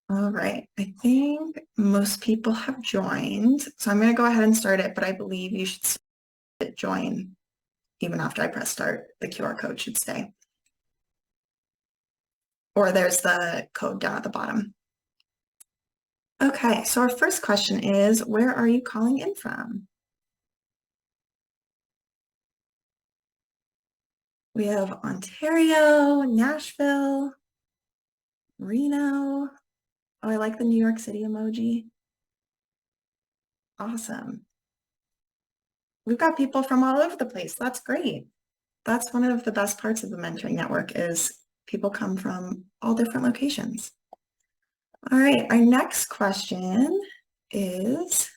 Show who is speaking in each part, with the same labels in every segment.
Speaker 1: All right, I think most people have joined, so I'm going to go ahead and start it, but I believe you should join even after I press start. The QR code should stay. Or there's the code down at the bottom. Okay, so our first question is, where are you calling in from? We have Ontario, Nashville, Reno. Oh, I like the New York City emoji. Awesome. We've got people from all over the place. That's great. That's one of the best parts of the mentoring network is people come from all different locations. All right, our next question is,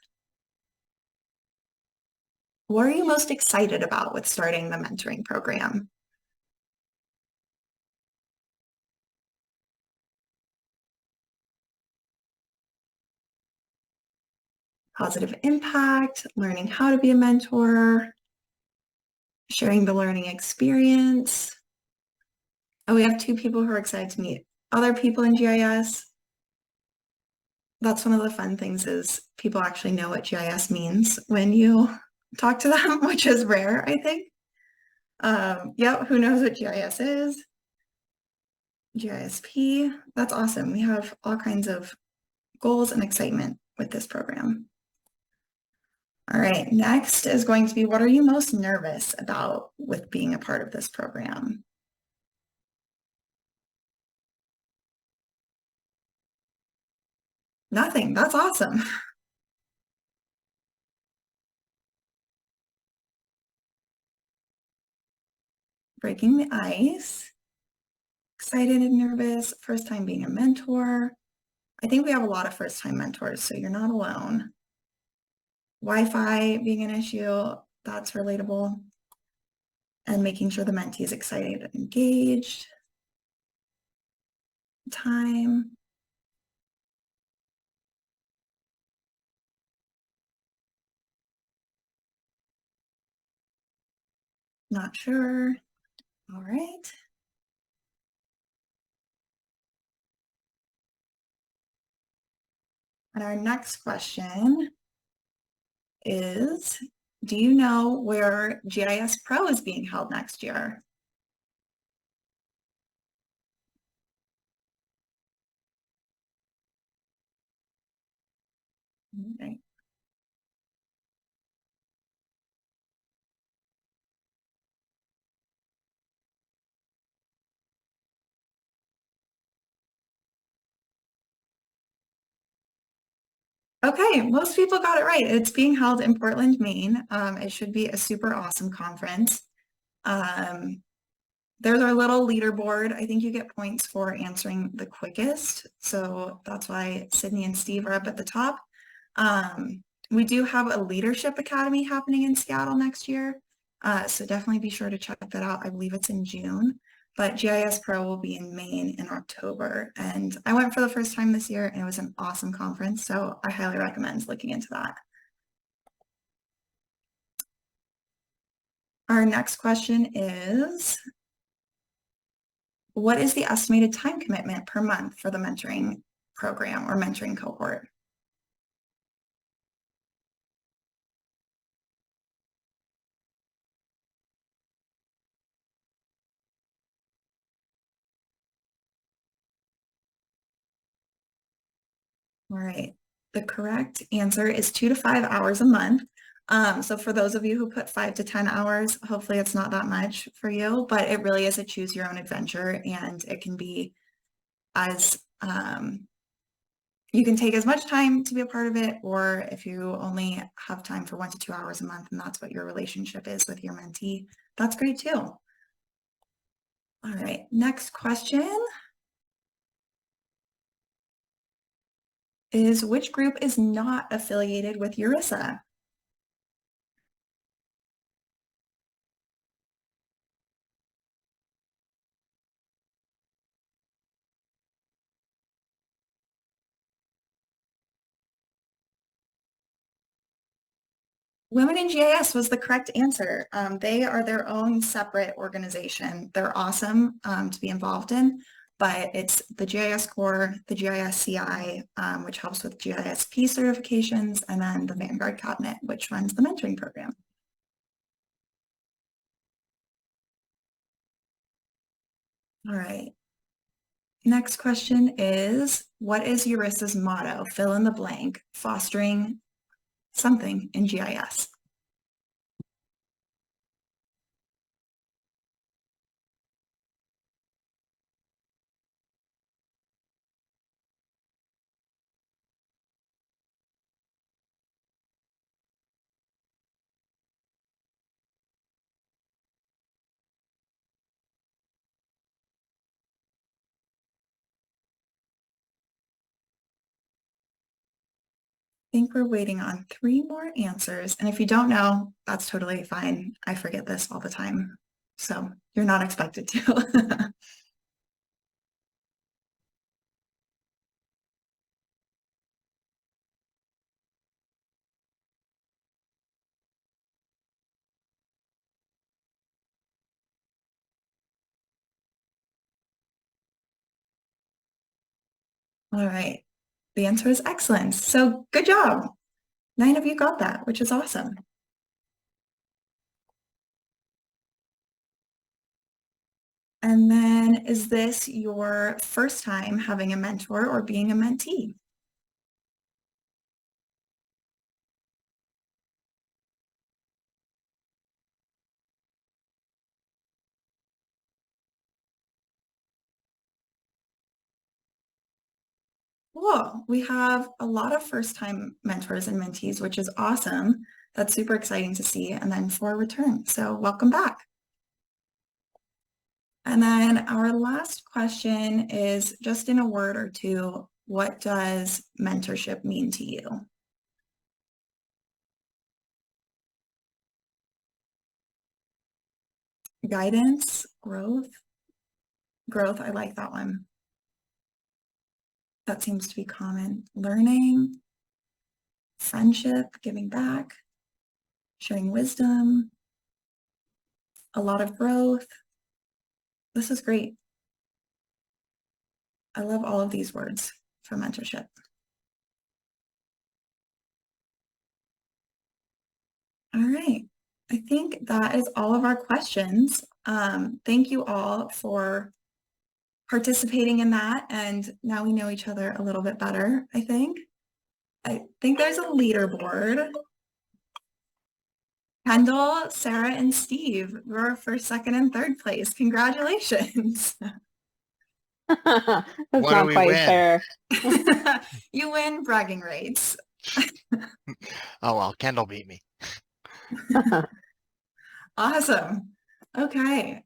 Speaker 1: what are you most excited about with starting the mentoring program? Positive impact, learning how to be a mentor, sharing the learning experience. Oh, we have two people who are excited to meet other people in GIS. That's one of the fun things is people actually know what GIS means when you talk to them, which is rare, I think. Yep, who knows what GIS is? GISP, that's awesome. We have all kinds of goals and excitement with this program. All right, next is going to be, what are you most nervous about with being a part of this program? Nothing, that's awesome. Breaking the ice, excited and nervous, first time being a mentor. I think we have a lot of first time mentors, so you're not alone. Wi-Fi being an issue, that's relatable. And making sure the mentee is excited and engaged. Time. Not sure. All right. And our next question is, do you know where GIS Pro is being held next year? Okay. Okay, most people got it right. It's being held in Portland, Maine. It should be a super awesome conference. There's our little leaderboard. I think you get points for answering the quickest. So that's why Sydney and Steve are up at the top. We do have a leadership academy happening in Seattle next year. So definitely be sure to check that out. I believe it's in June, but GIS Pro will be in Maine in October. And I went for the first time this year and it was an awesome conference. So I highly recommend looking into that. Our next question is, what is the estimated time commitment per month for the mentoring program or mentoring cohort? All right, the correct answer is 2 to 5 hours a month. So for those of you who put 5 to 10 hours, hopefully it's not that much for you, but it really is a choose your own adventure and it can be as, you can take as much time to be a part of it, or if you only have time for 1 to 2 hours a month and that's what your relationship is with your mentee, that's great too. All right, next question is, which group is not affiliated with URISA? Women in GIS was the correct answer. They are their own separate organization. They're awesome to be involved in, but it's the GIS Core, the GIS CI, which helps with GISP certifications, and then the Vanguard Cabinet, which runs the mentoring program. All right. Next question is, what is URISA's motto? Fill in the blank, fostering something in GIS. I think we're waiting on 3 more answers. And if you don't know, that's totally fine. I forget this all the time. So you're not expected to. All right. The answer is excellence. So good job. 9 of you got that, which is awesome. And then, is this your first time having a mentor or being a mentee? Cool. We have a lot of first-time mentors and mentees, which is awesome. That's super exciting to see. And then for a return. So welcome back. And then our last question is, just in a word or two, what does mentorship mean to you? Guidance, growth. Growth, I like that one. That seems to be common. Learning, friendship, giving back, sharing wisdom, a lot of growth. This is great. I love all of these words for mentorship. All right. I think that is all of our questions. Thank you all for participating in that. And now we know each other a little bit better, I think. I think there's a leaderboard. Kendall, Sarah, and Steve were first, second, and third place. Congratulations.
Speaker 2: That's not quite fair.
Speaker 1: You win bragging rights.
Speaker 3: Oh, well, Kendall beat me.
Speaker 1: Awesome. Okay.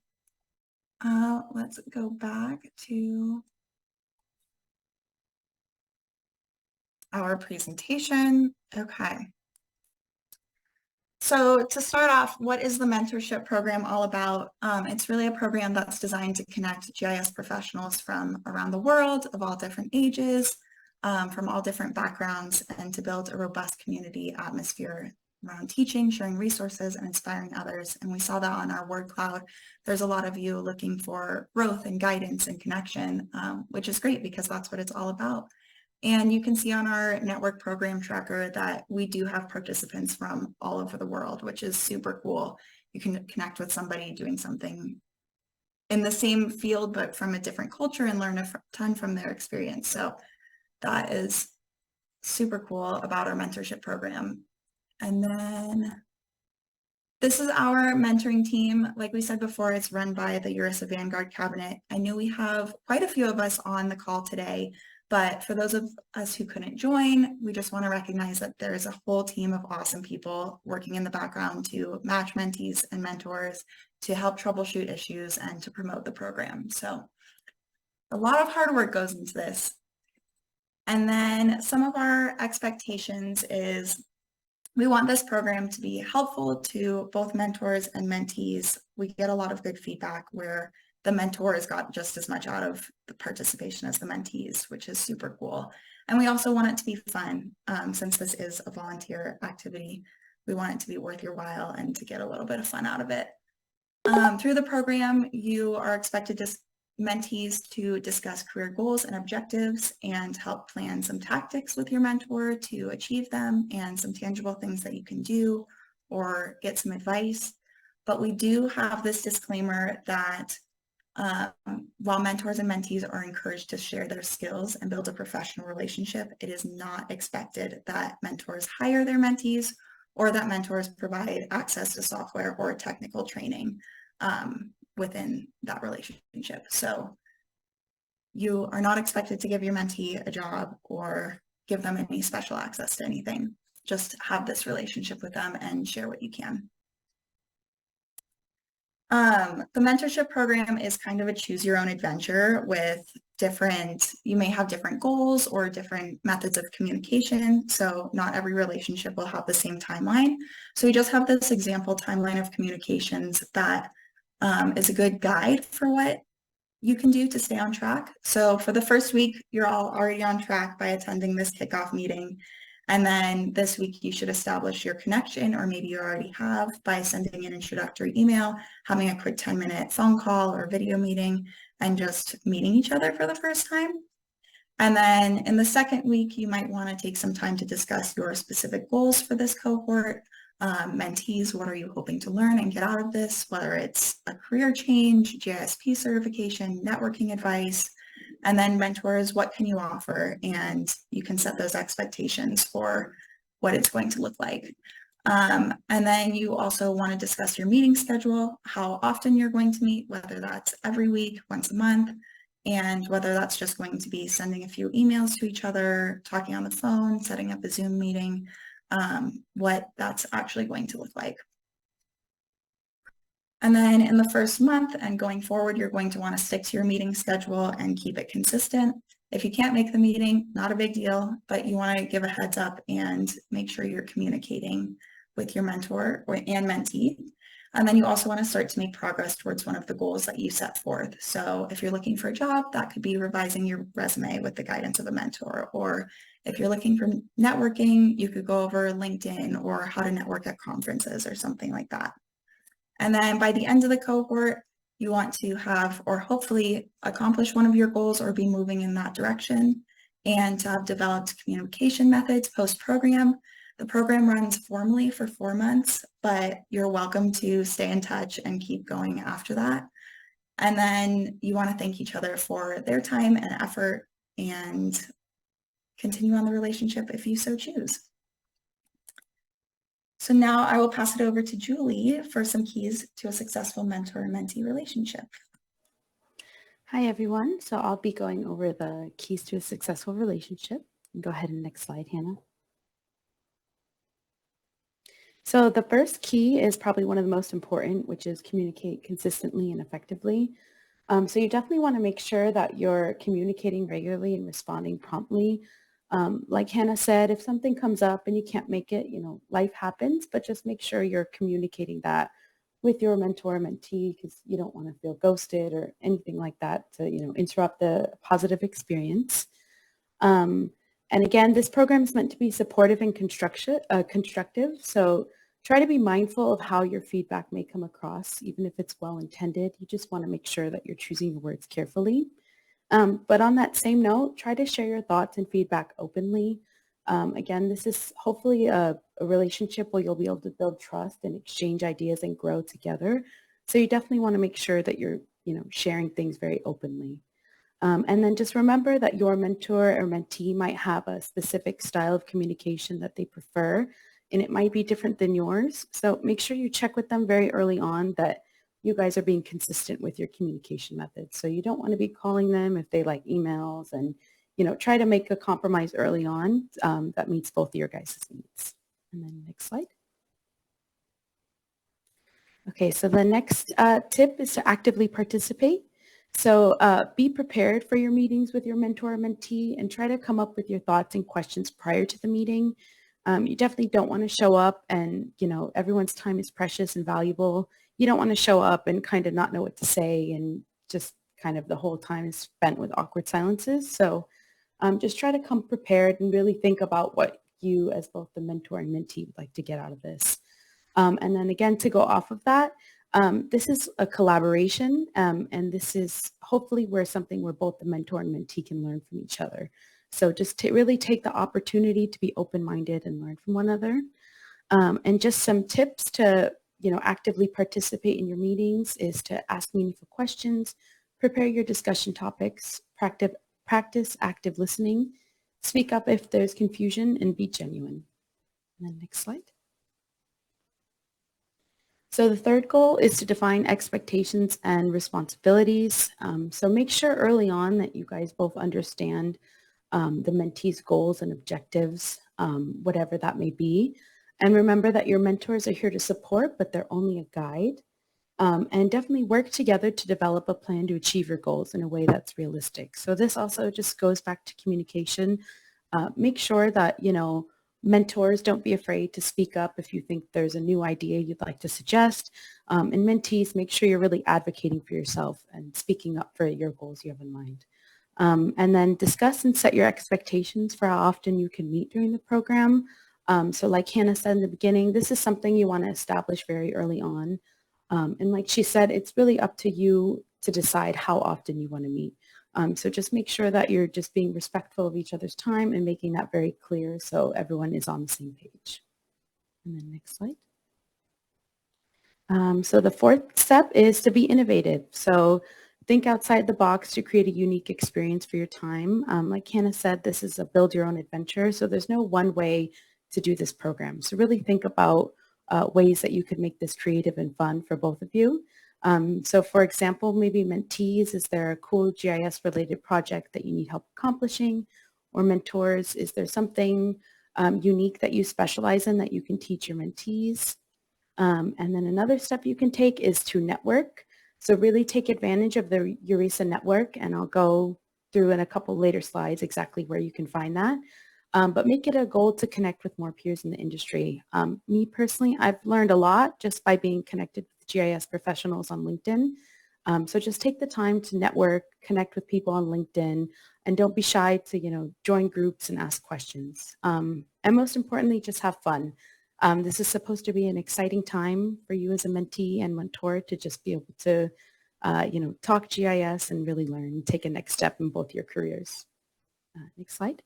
Speaker 1: Let's go back to our presentation. Okay. So to start off, what is the mentorship program all about? It's really a program that's designed to connect GIS professionals from around the world of all different ages, from all different backgrounds, and to build a robust community atmosphere around teaching, sharing resources, and inspiring others. And we saw that on our word cloud. There's a lot of you looking for growth and guidance and connection, which is great because that's what it's all about. And you can see on our network program tracker that we do have participants from all over the world, which is super cool. You can connect with somebody doing something in the same field, but from a different culture, and learn a ton from their experience. So that is super cool about our mentorship program. And then this is our mentoring team. Like we said before, it's run by the URISA Vanguard Cabinet. I know we have quite a few of us on the call today, but for those of us who couldn't join, we just want to recognize that there's a whole team of awesome people working in the background to match mentees and mentors, to help troubleshoot issues, and to promote the program. So a lot of hard work goes into this. And then some of our expectations is we want this program to be helpful to both mentors and mentees. We get a lot of good feedback where the mentors got just as much out of the participation as the mentees, which is super cool. And we also want it to be fun. Since this is a volunteer activity, we want it to be worth your while and to get a little bit of fun out of it. Through the program, you are expected to mentees to discuss career goals and objectives and help plan some tactics with your mentor to achieve them and some tangible things that you can do or get some advice. But we do have this disclaimer that while mentors and mentees are encouraged to share their skills and build a professional relationship, it is not expected that mentors hire their mentees or that mentors provide access to software or technical training within that relationship. So you are not expected to give your mentee a job or give them any special access to anything. Just have this relationship with them and share what you can. The mentorship program is kind of a choose your own adventure with you may have different goals or different methods of communication. So not every relationship will have the same timeline. So we just have this example timeline of communications that is a good guide for what you can do to stay on track. So for the first week, you're all already on track by attending this kickoff meeting. And then this week you should establish your connection, or maybe you already have, by sending an introductory email, having a quick 10-minute phone call or video meeting, and just meeting each other for the first time. And then in the second week, you might want to take some time to discuss your specific goals for this cohort. Mentees, what are you hoping to learn and get out of this, whether it's a career change, GISP certification, networking advice, and then mentors, what can you offer? And you can set those expectations for what it's going to look like. And then you also want to discuss your meeting schedule, how often you're going to meet, whether that's every week, once a month, and whether that's just going to be sending a few emails to each other, talking on the phone, setting up a Zoom meeting, what that's actually going to look like. And then in the first month and going forward, you're going to want to stick to your meeting schedule and keep it consistent. If you can't make the meeting, not a big deal, but you want to give a heads up and make sure you're communicating with your mentor and mentee. And then you also want to start to make progress towards one of the goals that you set forth. So if you're looking for a job, that could be revising your resume with the guidance of a mentor. Or if you're looking for networking, you could go over LinkedIn or how to network at conferences or something like that. And then by the end of the cohort, you want to have, or hopefully accomplish one of your goals or be moving in that direction, and to have developed communication methods post-program. The program runs formally for 4 months, but you're welcome to stay in touch and keep going after that. And then you want to thank each other for their time and effort and continue on the relationship if you so choose. So now I will pass it over to Julie for some keys to a successful mentor-mentee relationship.
Speaker 2: Hi, everyone. So I'll be going over the keys to a successful relationship. Go ahead and next slide, Hannah. So the first key is probably one of the most important, which is communicate consistently and effectively. So you definitely want to make sure that you're communicating regularly and responding promptly. Like Hannah said, if something comes up and you can't make it, life happens, but just make sure you're communicating that with your mentor or mentee, because you don't want to feel ghosted or anything like that to, interrupt the positive experience. And again, this program is meant to be supportive and constructive. So try to be mindful of how your feedback may come across, even if it's well-intended. You just want to make sure that you're choosing your words carefully. But on that same note, try to share your thoughts and feedback openly. Again, this is hopefully a relationship where you'll be able to build trust and exchange ideas and grow together. So you definitely want to make sure that you're, sharing things very openly. And then just remember that your mentor or mentee might have a specific style of communication that they prefer, and it might be different than yours. So make sure you check with them very early on that you guys are being consistent with your communication methods. So you don't want to be calling them if they like emails, and, try to make a compromise early on that meets both of your guys' needs. And then next slide. Okay, so the next tip is to actively participate. So be prepared for your meetings with your mentor or mentee and try to come up with your thoughts and questions prior to the meeting. You definitely don't want to show up and, everyone's time is precious and valuable. You don't want to show up and kind of not know what to say and just kind of the whole time is spent with awkward silences. So just try to come prepared and really think about what you as both the mentor and mentee would like to get out of this. And then again, to go off of that, This is a collaboration, and this is hopefully where both the mentor and mentee can learn from each other. So just to really take the opportunity to be open-minded and learn from one another. And just some tips to, actively participate in your meetings is to ask meaningful questions, prepare your discussion topics, practice active listening, speak up if there's confusion, and be genuine. And then next slide. So the third goal is to define expectations and responsibilities. So make sure early on that you guys both understand the mentee's goals and objectives, whatever that may be. And remember that your mentors are here to support, but they're only a guide. And definitely work together to develop a plan to achieve your goals in a way that's realistic. So this also just goes back to communication. Make sure that, mentors, don't be afraid to speak up if you think there's a new idea you'd like to suggest. And mentees, make sure you're really advocating for yourself and speaking up for your goals you have in mind. And then discuss and set your expectations for how often you can meet during the program. So like Hannah said in the beginning, this is something you want to establish very early on. And like she said, it's really up to you to decide how often you want to meet. So just make sure that you're just being respectful of each other's time and making that very clear so everyone is on the same page. And then next slide. So the fourth step is to be innovative. So think outside the box to create a unique experience for your time. Like Hannah said, this is a build your own adventure. So there's no one way to do this program. So really think about ways that you could make this creative and fun for both of you. So for example, maybe mentees, is there a cool GIS related project that you need help accomplishing? Or mentors, is there something unique that you specialize in that you can teach your mentees? And then another step you can take is to network. So really take advantage of the URISA network, and I'll go through in a couple later slides exactly where you can find that. But make it a goal to connect with more peers in the industry. Me personally, I've learned a lot just by being connected with GIS professionals on LinkedIn. So just take the time to network, connect with people on LinkedIn, and don't be shy to, join groups and ask questions. And most importantly, just have fun. This is supposed to be an exciting time for you as a mentee and mentor to just be able to, talk GIS and really learn and take a next step in both your careers. Next slide.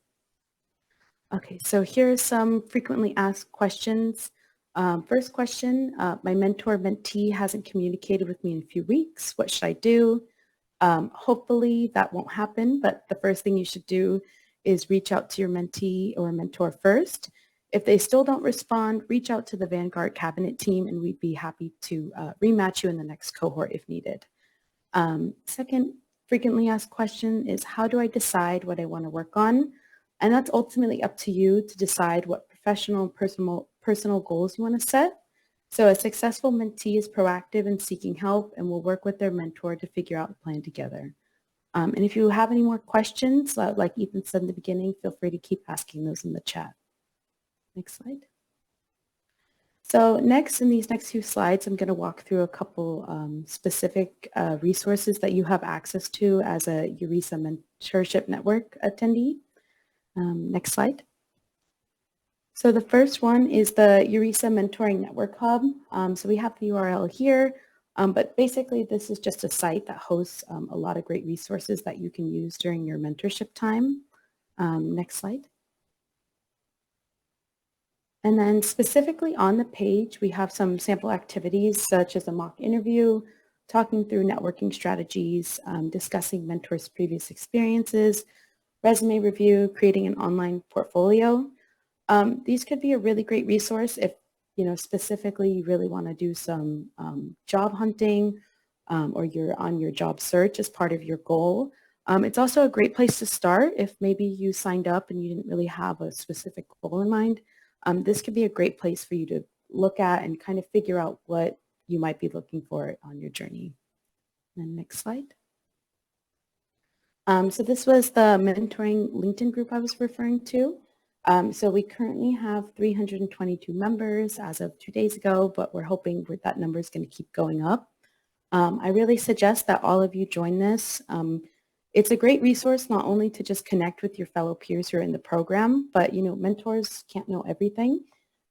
Speaker 2: Okay, so here are some frequently asked questions. First question, my mentor-mentee hasn't communicated with me in a few weeks. What should I do? Hopefully that won't happen, but the first thing you should do is reach out to your mentee or mentor first. If they still don't respond, reach out to the Vanguard cabinet team and we'd be happy to rematch you in the next cohort if needed. Second frequently asked question is, how do I decide what I want to work on? And that's ultimately up to you to decide what professional and personal goals you want to set. So a successful mentee is proactive in seeking help and will work with their mentor to figure out a plan together. And if you have any more questions, like Ethan said in the beginning, feel free to keep asking those in the chat. Next slide. So next, in these next few slides, I'm going to walk through a couple specific resources that you have access to as a URISA Mentorship Network attendee. Next slide. So the first one is the URISA Mentoring Network Hub. So we have the URL here, but basically this is just a site that hosts a lot of great resources that you can use during your mentorship time. Next slide. And then specifically on the page, we have some sample activities such as a mock interview, talking through networking strategies, discussing mentors' previous experiences, resume review, creating an online portfolio. These could be a really great resource if, specifically you really want to do some job hunting or you're on your job search as part of your goal. It's also a great place to start if maybe you signed up and you didn't really have a specific goal in mind. This could be a great place for you to look at and kind of figure out what you might be looking for on your journey. And next slide. So this was the mentoring LinkedIn group I was referring to. So we currently have 322 members as of 2 days ago, but we're hoping that number is going to keep going up. I really suggest that all of you join this. It's a great resource not only to just connect with your fellow peers who are in the program, but mentors can't know everything.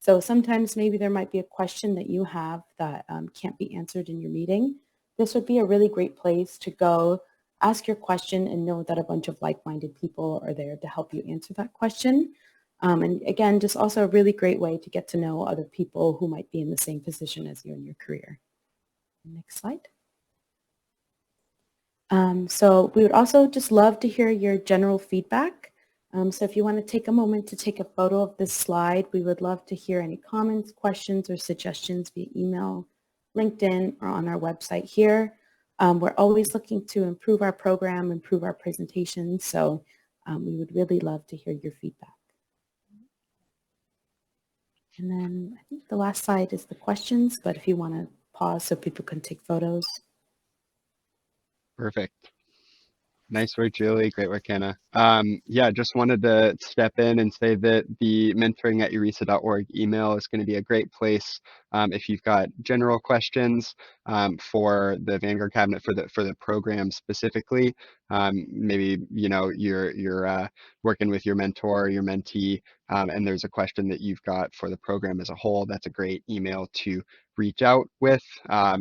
Speaker 2: So sometimes maybe there might be a question that you have that can't be answered in your meeting. This would be a really great place to go ask your question and know that a bunch of like-minded people are there to help you answer that question. And again, just also a really great way to get to know other people who might be in the same position as you in your career. Next slide. So we would also just love to hear your general feedback. So if you want to take a moment to take a photo of this slide, we would love to hear any comments, questions, or suggestions via email, LinkedIn, or on our website here. We're always looking to improve our program, improve our presentations, so we would really love to hear your feedback. And then I think the last slide is the questions, but if you want to pause so people can take photos.
Speaker 4: Perfect. Nice work, Julie. Great work, Hannah. Yeah, just wanted to step in and say that the mentoring@urisa.org email is going to be a great place if you've got general questions for the Vanguard Cabinet for the program specifically. Maybe you're working with your mentor, your mentee, and there's a question that you've got for the program as a whole. That's a great email to reach out with.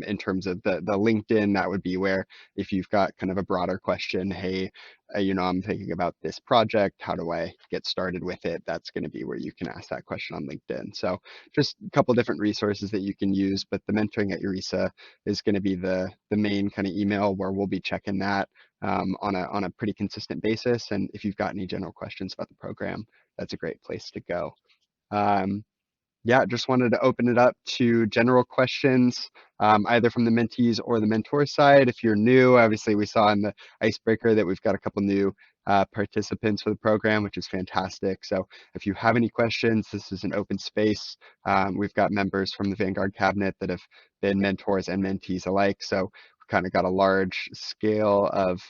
Speaker 4: In terms of the LinkedIn, that would be where if you've got kind of a broader question, hey, I'm thinking about this project, how do I get started with it? That's going to be where you can ask that question on LinkedIn. So just a couple different resources that you can use, but the mentoring@URISA is going to be the main kind of email where we'll be checking that on a pretty consistent basis. And if you've got any general questions about the program, that's a great place to go. Yeah, just wanted to open it up to general questions, either from the mentees or the mentor side. If you're new, obviously we saw in the icebreaker that we've got a couple new participants for the program, which is fantastic. So if you have any questions, this is an open space. We've got members from the Vanguard Cabinet that have been mentors and mentees alike. So kind of got a large scale of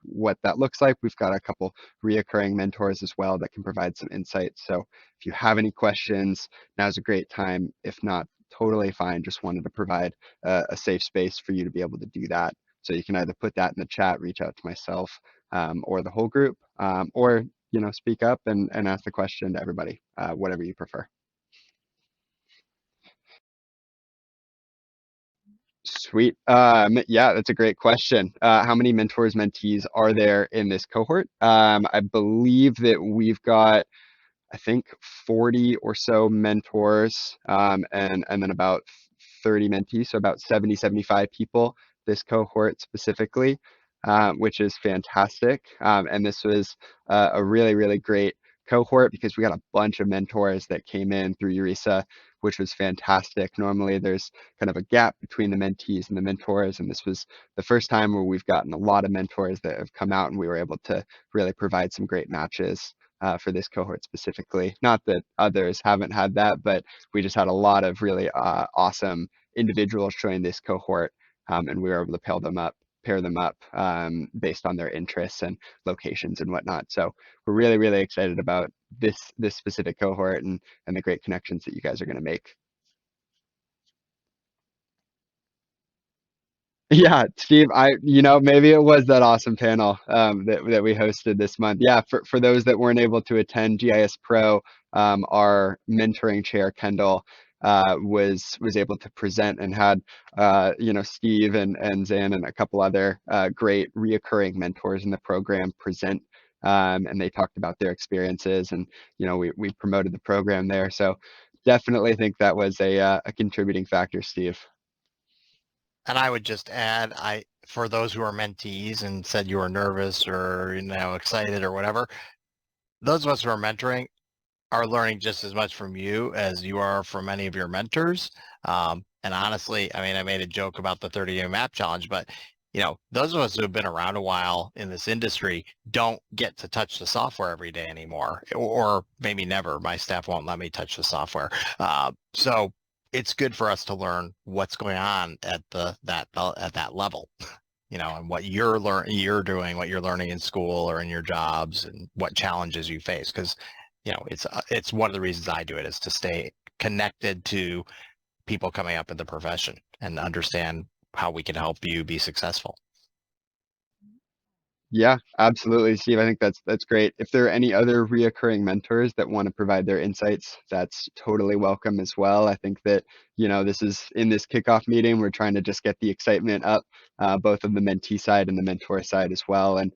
Speaker 4: what that looks like. We've got a couple reoccurring mentors as well that can provide some insights. So if you have any questions, now's a great time. If not, totally fine. Just wanted to provide a safe space for you to be able to do that. So you can either put that in the chat, reach out to myself or the whole group, or speak up and ask the question to everybody, whatever you prefer. Sweet. Yeah, that's a great question. How many mentors, mentees are there in this cohort? I believe that we've got, I think, 40 or so mentors and then about 30 mentees, so about 70, 75 people, this cohort specifically, which is fantastic. And this was a really, really great cohort because we got a bunch of mentors that came in through URISA, which was fantastic. Normally there's kind of a gap between the mentees and the mentors, and this was the first time where we've gotten a lot of mentors that have come out and we were able to really provide some great matches for this cohort specifically. Not that others haven't had that, but we just had a lot of really awesome individuals join this cohort, and we were able to pair them up based on their interests and locations and whatnot. So we're really, really excited about this specific cohort and the great connections that you guys are going to make. Yeah, Steve, maybe it was that awesome panel that we hosted this month. Yeah, for those that weren't able to attend GIS Pro, our mentoring chair, Kendall, was able to present and had Steve and Zan and a couple other great reoccurring mentors in the program present, and they talked about their experiences, and we promoted the program there. So definitely think that was a contributing factor, Steve.
Speaker 3: And I would just add, for those who are mentees and said you were nervous or excited or whatever, those of us who are mentoring are learning just as much from you as you are from any of your mentors. And honestly, I made a joke about the 30-day map challenge, but those of us who have been around a while in this industry don't get to touch the software every day anymore, or maybe never. My staff won't let me touch the software. So it's good for us to learn what's going on at that level, and what you're doing, what you're learning in school or in your jobs, and what challenges you face. Because it's one of the reasons I do it, is to stay connected to people coming up in the profession and understand how we can help you be successful.
Speaker 4: Yeah, absolutely, Steve. I think that's great. If there are any other reoccurring mentors that want to provide their insights, that's totally welcome as well. I think that, this is in this kickoff meeting, we're trying to just get the excitement up, both on the mentee side and the mentor side as well. And,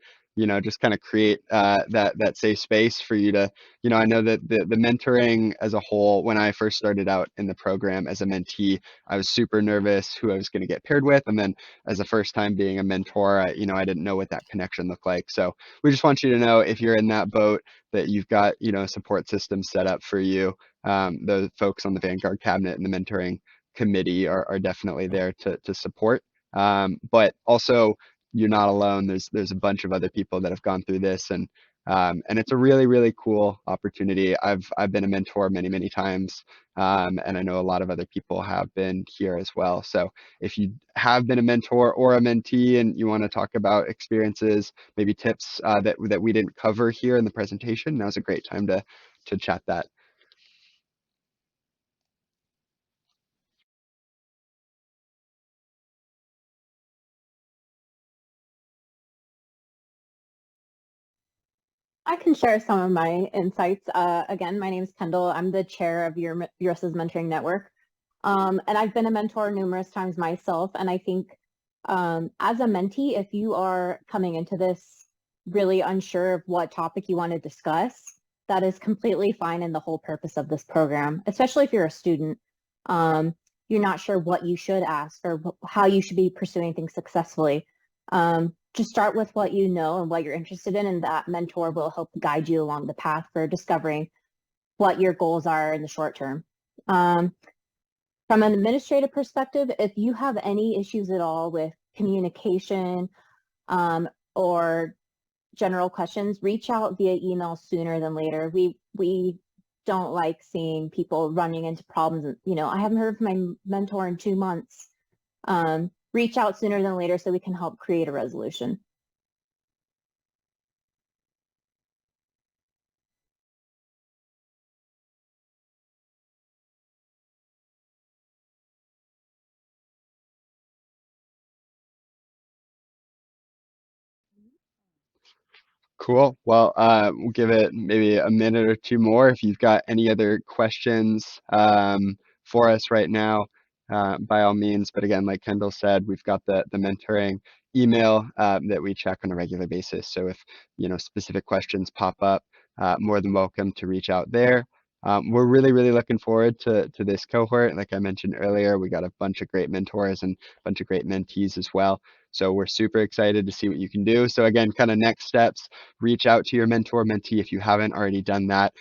Speaker 4: just kind of create that safe space for you to, I know that the mentoring as a whole, when I first started out in the program as a mentee, I was super nervous who I was going to get paired with. And then as a first time being a mentor, I didn't know what that connection looked like. So we just want you to know if you're in that boat that you've got, support systems set up for you. The folks on the Vanguard cabinet and the mentoring committee are definitely there to support. But also you're not alone. There's a bunch of other people that have gone through this, and it's a really, really cool opportunity. I've been a mentor many, many times. And I know a lot of other people have been here as well. So if you have been a mentor or a mentee and you want to talk about experiences, maybe tips that we didn't cover here in the presentation, now's a great time to chat that.
Speaker 5: I can share some of my insights. Again, my name is Kendall. I'm the chair of URISA's mentoring network. And I've been a mentor numerous times myself. And I think as a mentee, if you are coming into this really unsure of what topic you want to discuss, that is completely fine in the whole purpose of this program, especially if you're a student. You're not sure what you should ask or how you should be pursuing things successfully. Just start with what you know and what you're interested in, and that mentor will help guide you along the path for discovering what your goals are in the short term. From an administrative perspective, if you have any issues at all with communication or general questions, reach out via email sooner than later. We don't like seeing people running into problems. I haven't heard from my mentor in 2 months. Reach out sooner than later so we can help create a resolution.
Speaker 4: Cool. Well, we'll give it maybe a minute or two more. If you've got any other questions for us right now, by all means. But again, like Kendall said, we've got the mentoring email that we check on a regular basis. So if specific questions pop up, more than welcome to reach out there. We're really, really looking forward to this cohort. Like I mentioned earlier, we got a bunch of great mentors and a bunch of great mentees as well. So we're super excited to see what you can do. So again, kind of next steps, reach out to your mentor, mentee if you haven't already done that.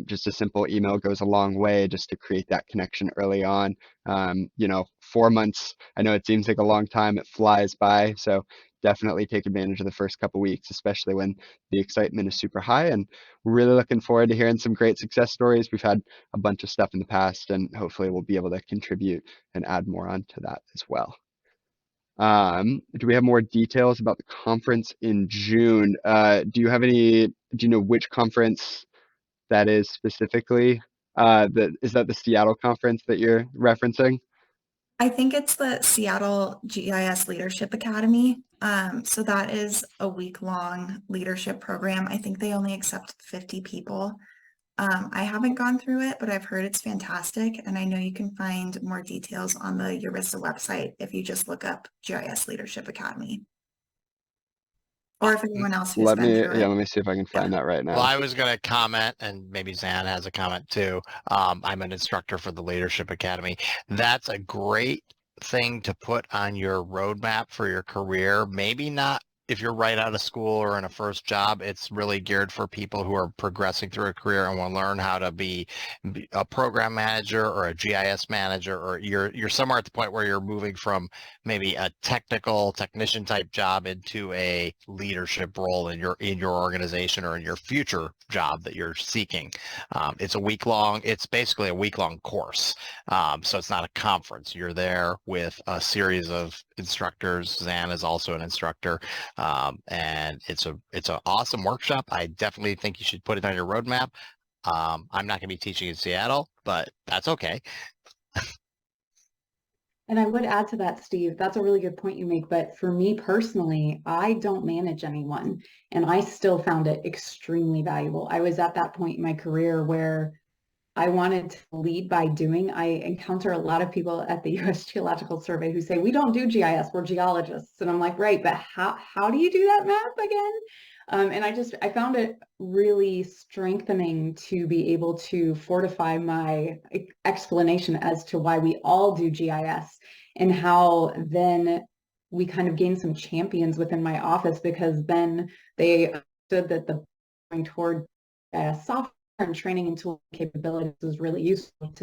Speaker 4: Just a simple email goes a long way just to create that connection early on. 4 months, I know it seems like a long time, it flies by. So definitely take advantage of the first couple weeks, especially when the excitement is super high. And we're really looking forward to hearing some great success stories. We've had a bunch of stuff in the past, and hopefully we'll be able to contribute and add more onto that as well. Do we have more details about the conference in June? Do you know which conference that is specifically? Is that the Seattle conference that you're referencing?
Speaker 1: I think it's the Seattle GIS Leadership Academy. So that is a week-long leadership program. I think they only accept 50 people. I haven't gone through it, but I've heard it's fantastic. And I know you can find more details on the URISA website if you just look up GIS Leadership Academy. Or if anyone else who's
Speaker 4: Let
Speaker 1: been
Speaker 4: me,
Speaker 1: through
Speaker 4: yeah,
Speaker 1: it.
Speaker 4: let me see if I can find that right
Speaker 3: Well,
Speaker 4: now.
Speaker 3: I was going to comment, and maybe Zan has a comment too. I'm an instructor for the Leadership Academy. That's a great thing to put on your roadmap for your career. Maybe not if you're right out of school or in a first job. It's really geared for people who are progressing through a career and want to learn how to be a program manager or a GIS manager, or you're somewhere at the point where you're moving from maybe a technician type job into a leadership role in your organization or in your future job that you're seeking. It's basically a week-long course. So it's not a conference. You're there with a series of instructors. Zan is also an instructor. And it's an awesome workshop. I definitely think you should put it on your roadmap. I'm not going to be teaching in Seattle, but that's okay.
Speaker 6: And I would add to that, Steve, that's a really good point you make. But for me personally, I don't manage anyone, and I still found it extremely valuable. I was at that point in my career where I wanted to lead by doing. I encounter a lot of people at the U.S. Geological Survey who say, we don't do GIS, we're geologists. And I'm like, right, but how do you do that map again? And I found it really strengthening to be able to fortify my explanation as to why we all do GIS, and how then we kind of gained some champions within my office, because then they understood that the going toward software and training and tool capabilities is really useful.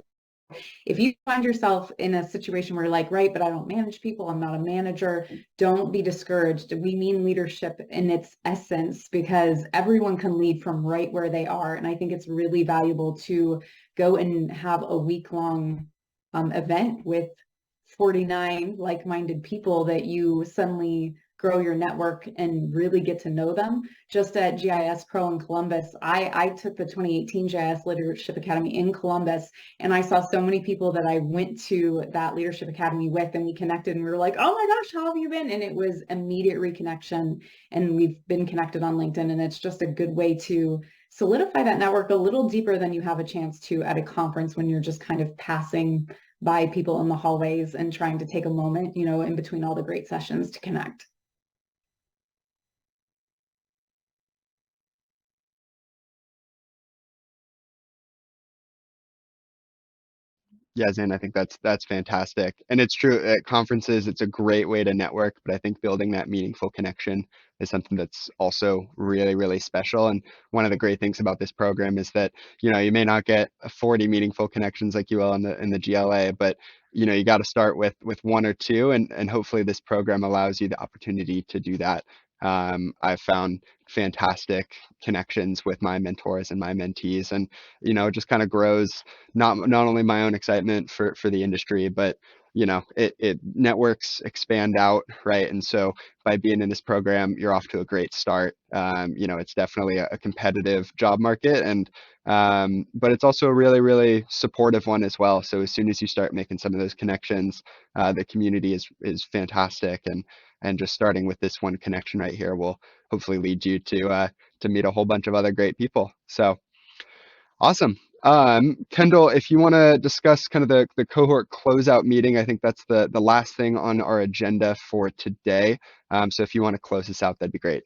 Speaker 6: If you find yourself in a situation where you're like, right, but I don't manage people, I'm not a manager, don't be discouraged. We mean leadership in its essence, because everyone can lead from right where they are. And I think it's really valuable to go and have a week-long event with 49 like-minded people that you suddenly grow your network and really get to know them. Just at GIS Pro in Columbus, I took the 2018 GIS Leadership Academy in Columbus, and I saw so many people that I went to that Leadership Academy with, and we connected, and we were like, oh my gosh, how have you been? And it was immediate reconnection, and we've been connected on LinkedIn, and it's just a good way to solidify that network a little deeper than you have a chance to at a conference, when you're just kind of passing by people in the hallways and trying to take a moment, in between all the great sessions to connect.
Speaker 4: Yeah, Zane, I think that's fantastic. And it's true, at conferences, it's a great way to network, but I think building that meaningful connection is something that's also really, really special. And one of the great things about this program is that, you may not get 40 meaningful connections like you will in the GLA, but you got to start with one or two, and hopefully this program allows you the opportunity to do that. I've found fantastic connections with my mentors and my mentees, and it just kind of grows not only my own excitement for the industry, but it networks expand out, right? And so by being in this program, you're off to a great start. It's definitely a competitive job market, and but it's also a really, really supportive one as well. So as soon as you start making some of those connections, the community is fantastic, and just starting with this one connection right here will hopefully lead you to meet a whole bunch of other great people. So awesome. Kendall, if you want to discuss kind of the cohort closeout meeting, I think that's the last thing on our agenda for today. So if you want to close this out, that'd be great.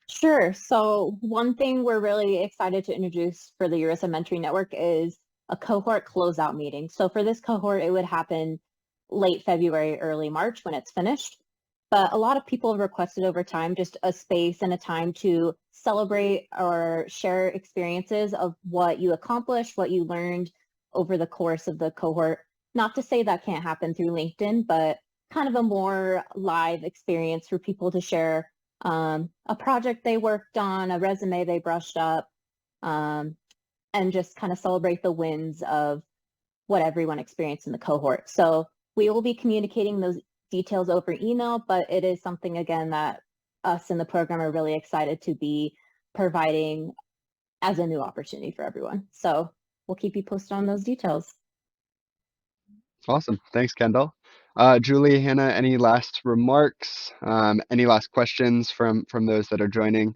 Speaker 5: Sure. So one thing we're really excited to introduce for the URISA Mentoring Network is a cohort closeout meeting. So for this cohort, it would happen late February, early March when it's finished. But a lot of people have requested over time just a space and a time to celebrate or share experiences of what you accomplished, what you learned over the course of the cohort. Not to say that can't happen through LinkedIn, but kind of a more live experience for people to share a project they worked on, a resume they brushed up, and just kind of celebrate the wins of what everyone experienced in the cohort. So we will be communicating those details over email, but it is something, again, that us in the program are really excited to be providing as a new opportunity for everyone. So we'll keep you posted on those details.
Speaker 4: Awesome. Thanks, Kendall. Julie, Hannah, any last remarks? Any last questions from those that are joining?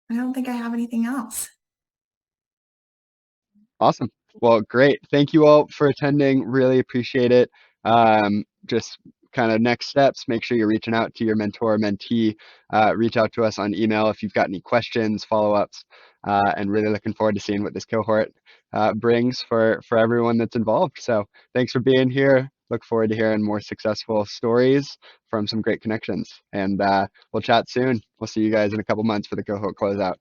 Speaker 1: I don't think I have anything else.
Speaker 4: Awesome. Well, great. Thank you all for attending. Really appreciate it. Just kind of next steps, make sure you're reaching out to your mentor or mentee. Reach out to us on email if you've got any questions, follow-ups, and really looking forward to seeing what this cohort brings for everyone that's involved. So thanks for being here. Look forward to hearing more successful stories from some great connections. And we'll chat soon. We'll see you guys in a couple months for the cohort closeout.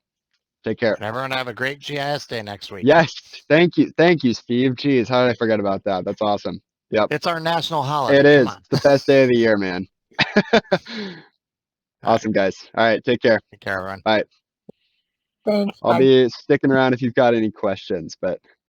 Speaker 4: Take care.
Speaker 3: And everyone have a great GIS day next week.
Speaker 4: Yes, thank you, Steve. Jeez, how did I forget about that? That's awesome. Yep,
Speaker 3: It's our national holiday.
Speaker 4: it
Speaker 3: Come
Speaker 4: is.
Speaker 3: on.
Speaker 4: It's the best day of the year, man.
Speaker 3: All
Speaker 4: Awesome, guys. All right, take care.
Speaker 3: Take care, everyone.
Speaker 4: Bye.
Speaker 5: Thanks.
Speaker 4: I'll be sticking around if you've got any questions, but